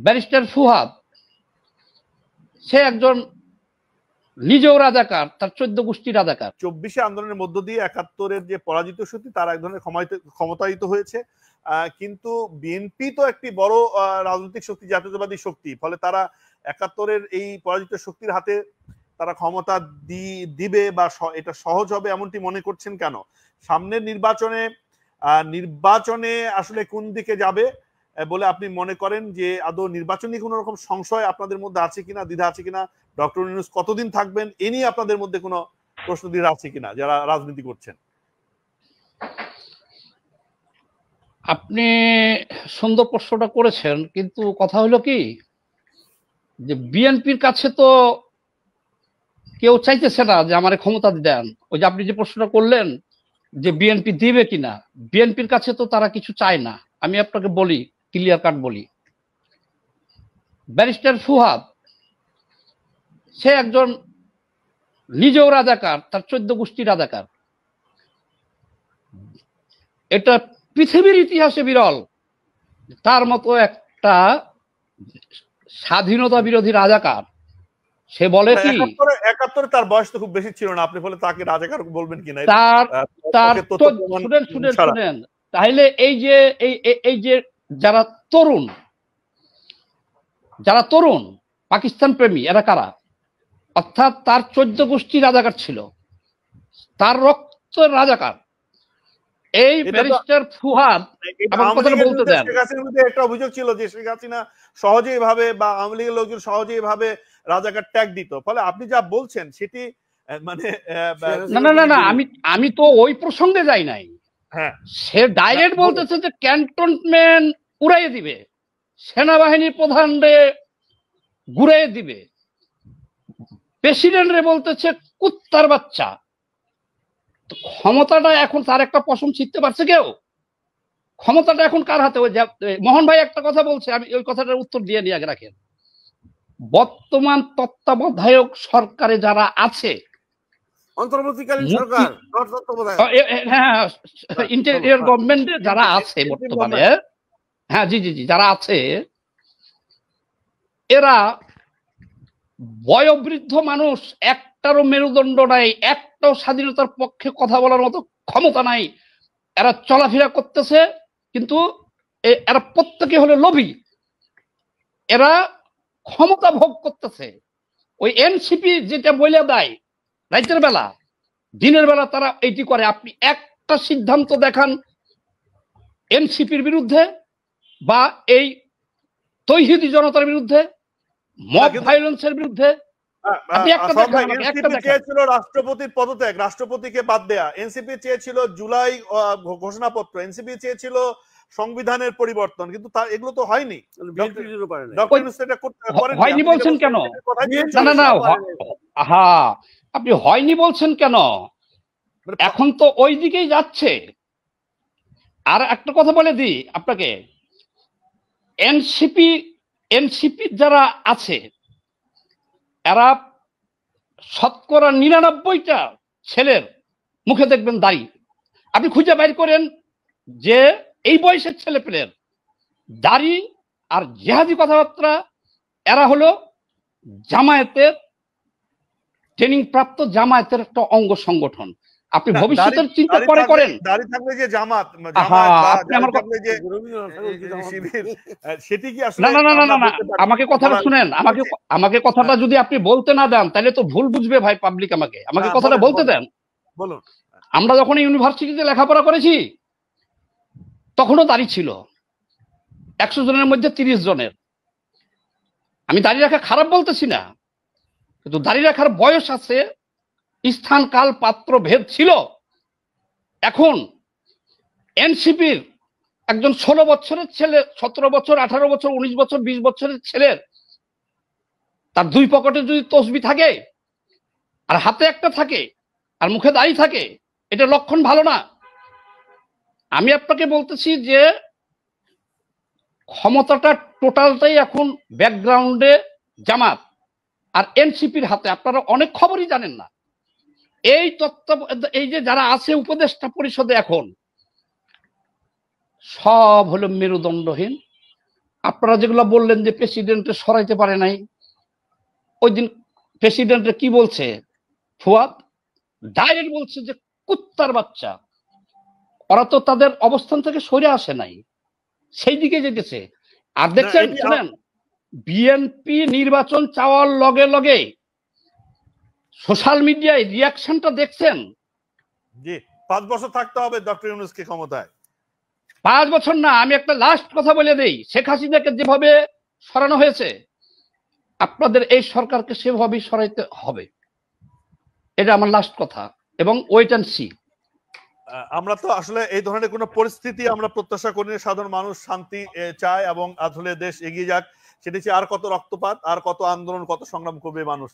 Barrister ফুহাদ সে একজন নিজেও রাজাকার, তার 14 গোষ্ঠী রাজাকার। 24 আন্দোলনের মধ্য দিয়ে 71-এর যে পরাজিত শক্তি তারা এক ধরনের ক্ষমতায়িত হয়েছে, কিন্তু বিএনপি তো একটি বড় রাজনৈতিক শক্তি, জাতীয়তাবাদী শক্তি, ফলে তারা 71-এর এই পরাজিত শক্তির হাতে তারা ক্ষমতা দিবে বা এটা সহজ হবে এমনটি মনে করছেন কেন? সামনের নির্বাচনে আসলে কোন দিকে যাবে বলে আপনি মনে করেন? যে আদৌ নির্বাচনী কোন রকম সংশয় আপনাদের মধ্যে আছে কিনা, দ্বিধা আছে কিনা? ডক্টর ইউনূস কতদিন থাকবেন এ নিয়ে আপনাদের মধ্যে কোনো প্রশ্ন দ্বিধা আছে কিনা যারা রাজনীতি করছেন? আপনি সুন্দর প্রশ্নটা করেছেন, কিন্তু কথা হলো কি যে বিএনপির কাছে তো কেউ চাইতেছে না যে আমারে ক্ষমতা দেন। ওই যে আপনি যে প্রশ্নটা করলেন যে বিএনপি দিবে কিনা, বিএনপির কাছে তো তারা কিছু চায় না। আমি আপনাকে বলি, ক্লিয়ার কাট বলি, ব্যারিস্টার ফুহাদ সে একজন নিজেও রাজাকার, তার 14 গোষ্ঠী রাজাকার। এটা পৃথিবীর ইতিহাসে বিরল, তার মতো একটা স্বাধীনতা বিরোধী রাজাকার। সে বলে কি 71 তার বয়স তো খুব বেশি ছিল না, আপনি বলে তাকে রাজাকার বলবেন কিনা? শুনেন, তাহলে এই যে যারা তরুণ পাকিস্তান প্রেমী এরা কারা? অর্থাৎ তার 14 গোষ্ঠী রাজাকার ছিল, তার রক্ত রাজাকার। এই ব্যারিস্টার ফুহাদ আমার কথাটা বলতে দেন। একটা অভিযোগ ছিল যে শেখ হাসিনা সহজেই ভাবে বা আওয়ামী লীগের লোকজন সহজেই ভাবে রাজাকার ট্যাগ দিত, ফলে আপনি যা বলছেন সেটি মানে না আমি তো ওই প্রসঙ্গে যাই নাই। হ্যাঁ, সে ডাইরেক্ট বলতেছে যে ক্যান্টনমেন্ট উড়াইয়ে দিবে, সেনাবাহিনীর প্রধানরে ঘুরাইয়ে দিবে, প্রেসিডেন্টরে বলতেছে কুত্তার বাচ্চা। ক্ষমতাটা এখন তার একটা পশম ছিঁড়তে পারছে কেউ? ক্ষমতাটা এখন কার হাতে? মোহন ভাই একটা কথা বলছে, আমি ওই কথাটার উত্তর দিয়ে নিয়ে আগে রাখেন। বর্তমান তত্ত্বাবধায়ক সরকারে যারা আছে, অন্তর্বর্তীকালীন সরকার, হ্যাঁ, ইন্টেরিয়র গভর্নমেন্টে যারা আছে বর্তমানে, হ্যাঁ জি, যারা আছে, এরা বয়োবৃদ্ধ মানুষ, একটারও মেরুদণ্ড নাই, একটাও স্বাধীনতার পক্ষে কথা বলার মতো ক্ষমতা নাই। এরা চলাফেরা করতেছে, কিন্তু এরা প্রত্যেকে হলো লোভী। এরা ক্ষমতা ভোগ করতেছে। ওই এনসিপি যেটা বলে দেয় রাতের বেলা, দিনের বেলা তারা এইটি করে। আপনি একটা সিদ্ধান্ত দেখান এনসিপির বিরুদ্ধে বা এই তৌহিদি জনতার বিরুদ্ধে, মব ভায়োলেন্সের বিরুদ্ধে, রাষ্ট্রপতির পদত্যাগ, রাষ্ট্রপতিকে বাদ দেয়া। এনসিপি চেয়েছিল জুলাই ঘোষণাপত্র, এনসিপি চেয়েছিল সংবিধানের পরিবর্তন, কিন্তু এগুলো তো হয়নি। হয়নি বলছেন কেন? না আপনি হয়নি বলছেন কেন? এখন তো ওই দিকেই যাচ্ছে। আর একটা কথা বলে দিই আপনাকে, এনসিপি যারা আছে এরা শতকরা 99টা ছেলের মুখে দেখবেন দাড়ি। আপনি খুঁজে বাইর করেন যে এই বয়সের ছেলে পেলের দাড়ি আর জেহাদি কথাবার্তা। এরা হলো জামায়াতের ট্রেনিং প্রাপ্ত, জামায়াতের একটা অঙ্গ সংগঠন। আপনি ভবিষ্যতের চিন্তা পরে করেন। দাড়ি থাকলে যে জামাত, আপনি আমার সেটি কি আসলে? না আমাকে কথাটা শুনেন। আমাকে কথাটা যদি আপনি বলতে না দেন তাহলে তো ভুল বুঝবে ভাই পাবলিক। আমাকে কথাটা বলতে দেন। বলুন। আমরা যখন ইউনিভার্সিটিতে লেখাপড়া করেছি তখনও দাড়ি ছিল 100 জনের মধ্যে 30 জনের। আমি দাড়ি রাখা খারাপ বলতেছি না, কিন্তু দাড়ি রাখার বয়স আছে, স্থান কাল পাত্র ভেদ ছিল। এখন এনসিপির একজন 16 বছরের ছেলে, 17 বছর, 18 বছর, 19 বছর, 20 বছরের ছেলের তার 2 পকেটে যদি তসবি থাকে আর হাতে একটা থাকে আর মুখে দাড়ি থাকে, এটা লক্ষণ ভালো না। আমি আপনাকে বলতেছি যে ক্ষমতাটা টোটালটাই এখন ব্যাকগ্রাউন্ডে জামাত আর এনসিপির হাতে। আপনারা অনেক খবরই জানেন না। এই যে যারা আছে উপদেষ্টা পরিষদে এখন সব হলো মেরুদণ্ডহীন, আপনারা যেগুলো বললেন যে প্রেসিডেন্টে সরাইতে পারে নাই, ওই দিন প্রেসিডেন্টে কি বলছে ফুয়াদ? ডাইরেক্ট বলছে যে কুত্তার বাচ্চা, ওরা তো তাদের অবস্থান থেকে সরে আসে নাই, সেই দিকে যেতেছে। আর দেখছেন, শুনেন, বিএনপি নির্বাচন চাওয়ার লগে লগে সোশ্যাল মিডিয়ায় রিয়াকশনটা দেখছেন। জি, 5 বছর থাকতে হবে ডক্টর ইউনূসকে ক্ষমতায়। 5 বছর না, আমি একটা লাস্ট কথা বলে দেই, শেখ হাসিনাকে যেভাবে সরানো হয়েছে আপনাদের এই সরকারকে সেভাবেই সরাইতে হবে, এটা আমার লাস্ট কথা। এবং ওয়েট অ্যান্ড সি। আমরা তো আসলে এই ধরনের কোনো পরিস্থিতি আমরা প্রত্যাশা করি না। সাধারণ মানুষ শান্তি চায় এবং আসলে দেশ এগিয়ে যাক। সেটা আর কত রক্তপাত, আর কত আন্দোলন, কত সংগ্রাম করবে মানুষ।